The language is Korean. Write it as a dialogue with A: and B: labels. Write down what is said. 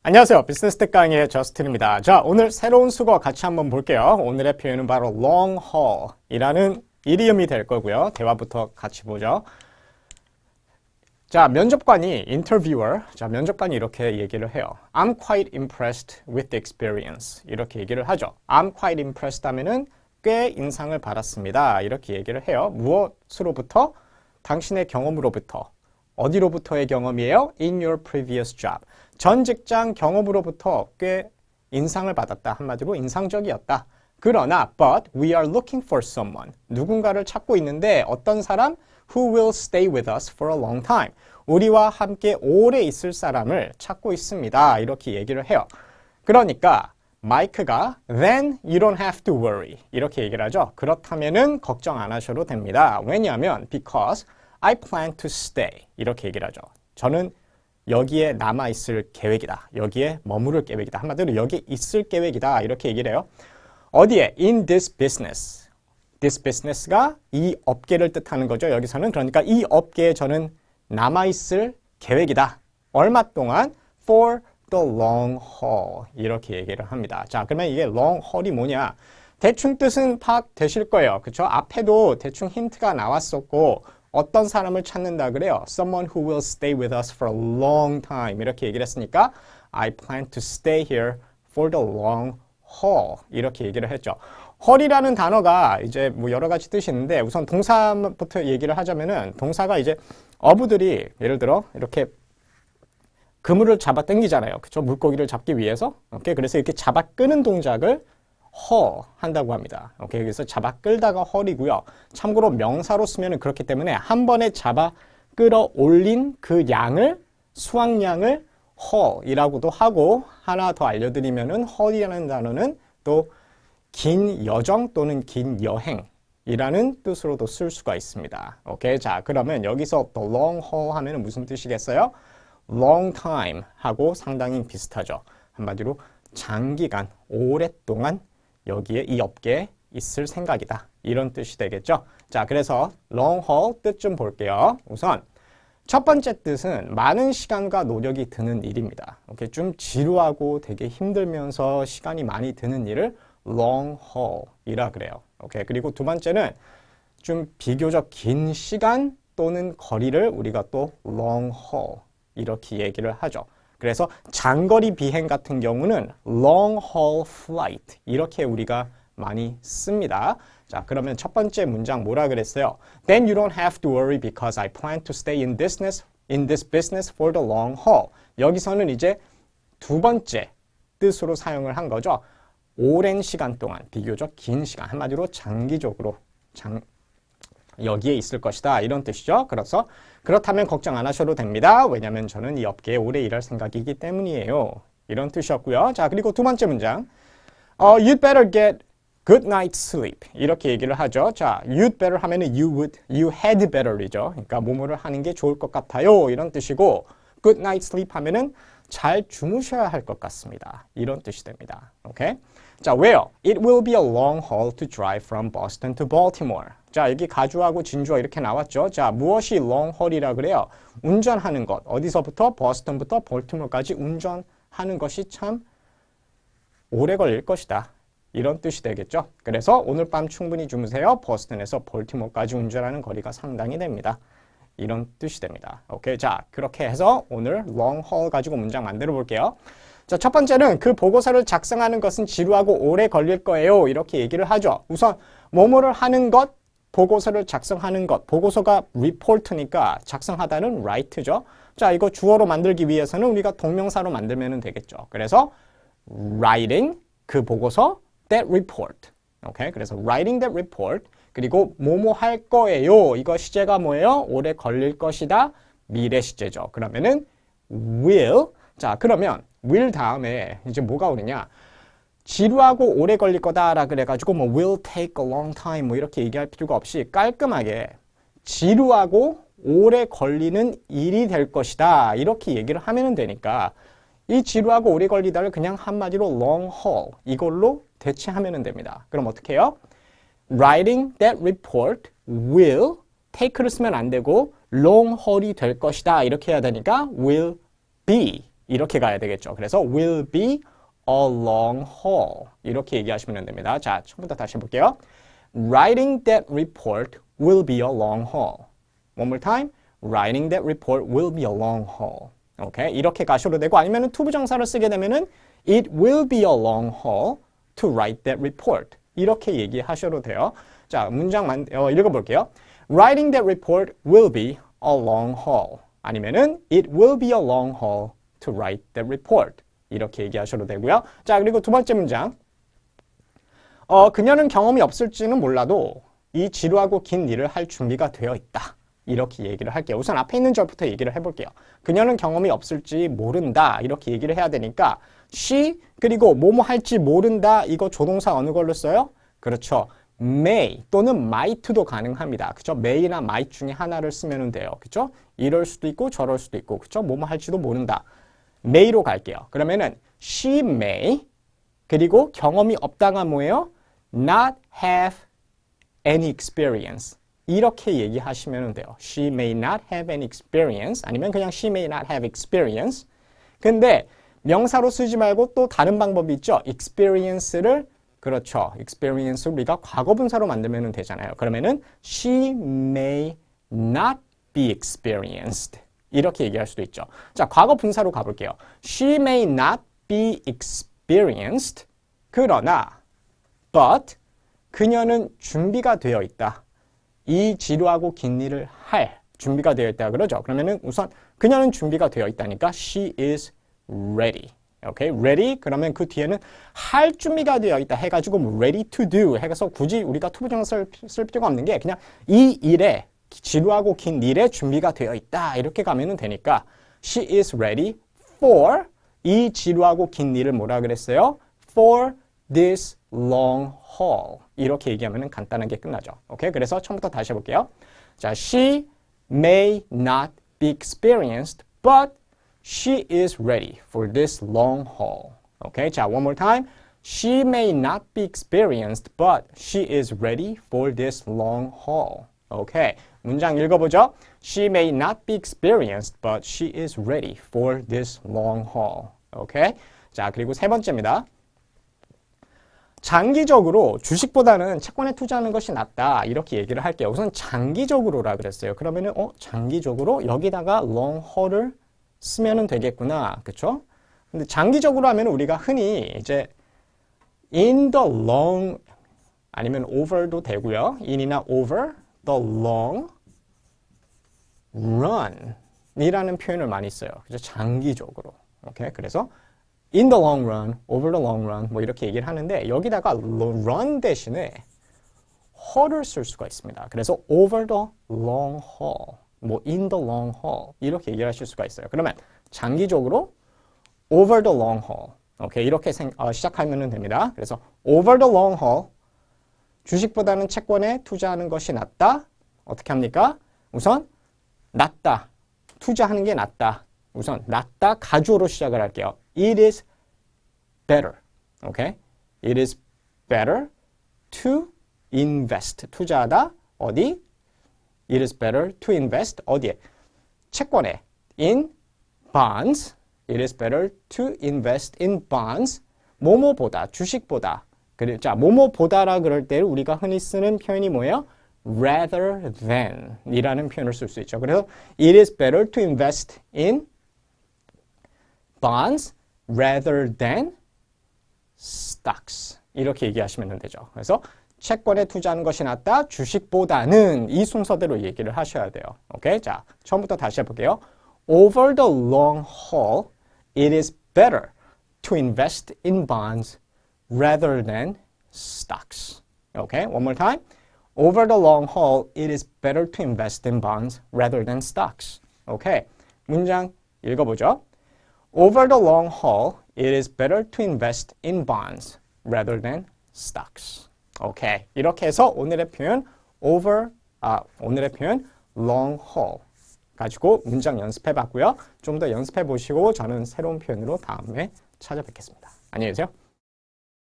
A: 안녕하세요. 비즈니스 텍 강의의 저스틴입니다. 자, 오늘 새로운 수거 같이 한번 볼게요. 오늘의 표현은 바로 long haul 이라는 이디엄이 될 거고요. 대화부터 같이 보죠. 자, 면접관이 면접관이 이렇게 얘기를 해요. I'm quite impressed with the experience. 이렇게 얘기를 하죠. I'm quite impressed 하면은 꽤 인상을 받았습니다. 이렇게 얘기를 해요. 무엇으로부터? 당신의 경험으로부터. 어디로부터의 경험이에요? In your previous job. 전 직장 경험으로부터 꽤 인상을 받았다. 한마디로 인상적이었다. 그러나 but we are looking for someone. 누군가를 찾고 있는데 어떤 사람? Who will stay with us for a long time. 우리와 함께 오래 있을 사람을 찾고 있습니다. 이렇게 얘기를 해요. 그러니까 마이크가 then you don't have to worry. 이렇게 얘기를 하죠. 그렇다면은 걱정 안 하셔도 됩니다. 왜냐하면 because I plan to stay. 이렇게 얘기를 하죠. 저는 여기에 남아있을 계획이다. 여기에 머무를 계획이다. 한마디로 여기 있을 계획이다. 이렇게 얘기를 해요. 어디에? In this business. This business가 이 업계를 뜻하는 거죠. 여기서는 그러니까 이 업계에 저는 남아있을 계획이다. 얼마 동안? For the long haul. 이렇게 얘기를 합니다. 자, 그러면 이게 long haul이 뭐냐? 대충 뜻은 파악되실 거예요. 그렇죠? 앞에도 대충 힌트가 나왔었고 어떤 사람을 찾는다 그래요? Someone who will stay with us for a long time. 이렇게 얘기를 했으니까 I plan to stay here for the long haul. 이렇게 얘기를 했죠. haul이라는 단어가 이제 뭐 여러 가지 뜻이 있는데 우선 동사부터 얘기를 하자면은 동사가 이제 어부들이 예를 들어 이렇게 그물을 잡아 당기잖아요. 그렇죠? 물고기를 잡기 위해서. 오케이. 그래서 이렇게 잡아 끄는 동작을 haul 한다고 합니다. 오케이. 그래서 잡아 끌다가 haul이고요. 참고로 명사로 쓰면 그렇기 때문에 한 번에 잡아 끌어올린 그 양을 수확량을 haul이라고도 하고 하나 더 알려드리면은 haul이라는 단어는 또 긴 여정 또는 긴 여행이라는 뜻으로도 쓸 수가 있습니다. 오케이. 자, 그러면 여기서 the long haul 하면은 무슨 뜻이겠어요? long time 하고 상당히 비슷하죠. 한마디로 장기간, 오랫동안 여기에 이 업계에 있을 생각이다. 이런 뜻이 되겠죠. 자, 그래서 long haul 뜻 좀 볼게요. 우선 첫 번째 뜻은 많은 시간과 노력이 드는 일입니다. 오케이, 좀 지루하고 되게 힘들면서 시간이 많이 드는 일을 long haul이라 그래요. 오케이, 그리고 두 번째는 좀 비교적 긴 시간 또는 거리를 우리가 또 long haul 이렇게 얘기를 하죠. 그래서 장거리 비행 같은 경우는 long haul flight 이렇게 우리가 많이 씁니다. 자, 그러면 첫 번째 문장 뭐라 그랬어요? Then you don't have to worry because I plan to stay in this business for the long haul. 여기서는 이제 두 번째 뜻으로 사용을 한 거죠. 오랜 시간 동안, 비교적 긴 시간, 한마디로 장기적으로 여기에 있을 것이다. 이런 뜻이죠. 그래서 그렇다면 걱정 안 하셔도 됩니다. 왜냐하면 저는 이 업계에 오래 일할 생각이기 때문이에요. 이런 뜻이었고요. 자, 그리고 두 번째 문장. You'd better get good night's sleep. 이렇게 얘기를 하죠. 자, you'd better 하면은 you had better이죠. 그러니까 뭐뭐를 하는 게 좋을 것 같아요. 이런 뜻이고 good night's sleep 하면은 잘 주무셔야 할 것 같습니다. 이런 뜻이 됩니다. 오케이? 자, 왜요? It will be a long haul to drive from Boston to Baltimore. 자, 여기 가주하고 진주어 이렇게 나왔죠. 자, 무엇이 long haul이라 그래요? 운전하는 것. 어디서부터? 버스턴부터 볼티모어까지 운전하는 것이 참 오래 걸릴 것이다. 이런 뜻이 되겠죠. 그래서 오늘 밤 충분히 주무세요. 버스턴에서 볼티모어까지 운전하는 거리가 상당히 됩니다. 이런 뜻이 됩니다. 오케이, 자, 그렇게 해서 오늘 long haul 가지고 문장 만들어 볼게요. 자, 첫 번째는 그 보고서를 작성하는 것은 지루하고 오래 걸릴 거예요. 이렇게 얘기를 하죠. 우선 뭐뭐를 하는 것, 보고서를 작성하는 것. 보고서가 report니까 작성하다는 write죠. 자, 이거 주어로 만들기 위해서는 우리가 동명사로 만들면 되겠죠. 그래서 writing, 그 보고서, that report. 오케이, 그래서 writing that report. 그리고 뭐뭐 할 거예요. 이거 시제가 뭐예요? 오래 걸릴 것이다. 미래 시제죠. 그러면은 will. 자, 그러면 will 다음에 이제 뭐가 오느냐? 지루하고 오래 걸릴 거다라 그래가지고 뭐 will take a long time 뭐 이렇게 얘기할 필요가 없이 깔끔하게 지루하고 오래 걸리는 일이 될 것이다. 이렇게 얘기를 하면 되니까 이 지루하고 오래 걸리다를 그냥 한마디로 long haul 이걸로 대체하면 됩니다. 그럼 어떻게 해요? Writing that report will take를 쓰면 안 되고 long haul이 될 것이다. 이렇게 해야 되니까 will be 이렇게 가야 되겠죠. 그래서 will be a long haul. 이렇게 얘기하시면 됩니다. 자, 처음부터 다시 해볼게요. Writing that report will be a long haul. One more time. Writing that report will be a long haul. 오케이? 이렇게 가셔도 되고 아니면 투부정사를 쓰게 되면은 It will be a long haul to write that report. 이렇게 얘기하셔도 돼요. 자, 문장 읽어볼게요. Writing that report will be a long haul. 아니면은 It will be a long haul to write that report. 이렇게 얘기하셔도 되고요. 자, 그리고 두 번째 문장. 그녀는 경험이 없을지는 몰라도 이 지루하고 긴 일을 할 준비가 되어 있다. 이렇게 얘기를 할게요. 우선 앞에 있는 절부터 얘기를 해볼게요. 그녀는 경험이 없을지 모른다. 이렇게 얘기를 해야 되니까 she 그리고 뭐뭐 할지 모른다. 이거 조동사 어느 걸로 써요? 그렇죠. may 또는 might도 가능합니다. 그죠? may나 might 중에 하나를 쓰면 돼요. 그죠? 이럴 수도 있고 저럴 수도 있고 그죠? 뭐뭐 할지도 모른다. may로 갈게요. 그러면은 she may 그리고 경험이 없다가 뭐예요? not have any experience. 이렇게 얘기하시면 돼요. She may not have any experience. 아니면 그냥 she may not have experience. 근데 명사로 쓰지 말고 또 다른 방법이 있죠. experience를 그렇죠. experience를 우리가 과거분사로 만들면 되잖아요. 그러면은 she may not be experienced. 이렇게 얘기할 수도 있죠. 자, 과거분사로 가볼게요. She may not be experienced. 그러나 but 그녀는 준비가 되어 있다. 이 지루하고 긴 일을 할 준비가 되어 있다 그러죠. 그러면은 우선 그녀는 준비가 되어 있다니까 she is ready. 오케이, ready 그러면 그 뒤에는 할 준비가 되어 있다 해가지고 뭐 ready to do 해서 굳이 우리가 투부정사를 쓸 필요가 없는 게 그냥 이 일에 지루하고 긴 일에 준비가 되어 있다 이렇게 가면은 되니까 she is ready for 이 지루하고 긴 일을 뭐라 그랬어요? for this long haul. 이렇게 얘기하면 간단하게 끝나죠. 오케이? 그래서 처음부터 다시 해볼게요. 자, she may not be experienced, but she is ready for this long haul. 오케이? 자, one more time. She may not be experienced, but she is ready for this long haul. 오케이? 문장 읽어보죠. She may not be experienced, but she is ready for this long haul. 오케이? 자, 그리고 세 번째입니다. 장기적으로 주식보다는 채권에 투자하는 것이 낫다 이렇게 얘기를 할게요. 우선 장기적으로라 그랬어요. 그러면은 장기적으로 여기다가 long haul을 쓰면은 되겠구나. 그쵸? 근데 장기적으로 하면 우리가 흔히 이제 in the long 아니면 over도 되고요. in이나 over the long run 이라는 표현을 많이 써요. 그죠? 장기적으로. 오케이? 그래서 in the long run, over the long run 뭐 이렇게 얘기를 하는데 여기다가 run 대신에 haul을 쓸 수가 있습니다. 그래서 over the long haul, 뭐 in the long haul 이렇게 얘기를 하실 수가 있어요. 그러면 장기적으로 over the long haul, 오케이 이렇게 시작하면 됩니다. 그래서 over the long haul, 주식보다는 채권에 투자하는 것이 낫다. 어떻게 합니까? 우선 낫다, 투자하는 게 낫다. 우선 낫다 가주어로 시작을 할게요. It is better. Okay? It is better to invest. 투자하다. 어디? It is better to invest. 어디에? 채권에. In bonds. It is better to invest in bonds. 뭐뭐보다, 주식보다. 자, 뭐뭐보다라 그럴 때 우리가 흔히 쓰는 표현이 뭐예요? rather than 이라는 표현을 쓸 수 있죠. 그래서 it is better to invest in bonds rather than stocks. 이렇게 얘기하시면 되죠. 그래서 채권에 투자하는 것이 낫다. 주식보다는 이 순서대로 얘기를 하셔야 돼요. 오케이? 자, 처음부터 다시 해볼게요. Over the long haul, it is better to invest in bonds rather than stocks. Okay? One more time. Over the long haul, it is better to invest in bonds rather than stocks. Okay? 문장 읽어보죠. Over the long haul, it is better to invest in bonds rather than stocks. 오케이. 이렇게 해서 오늘의 표현 오늘의 표현 long haul 가지고 문장 연습해 봤고요. 좀 더 연습해 보시고 저는 새로운 표현으로 다음에 찾아뵙겠습니다. 안녕히 계세요.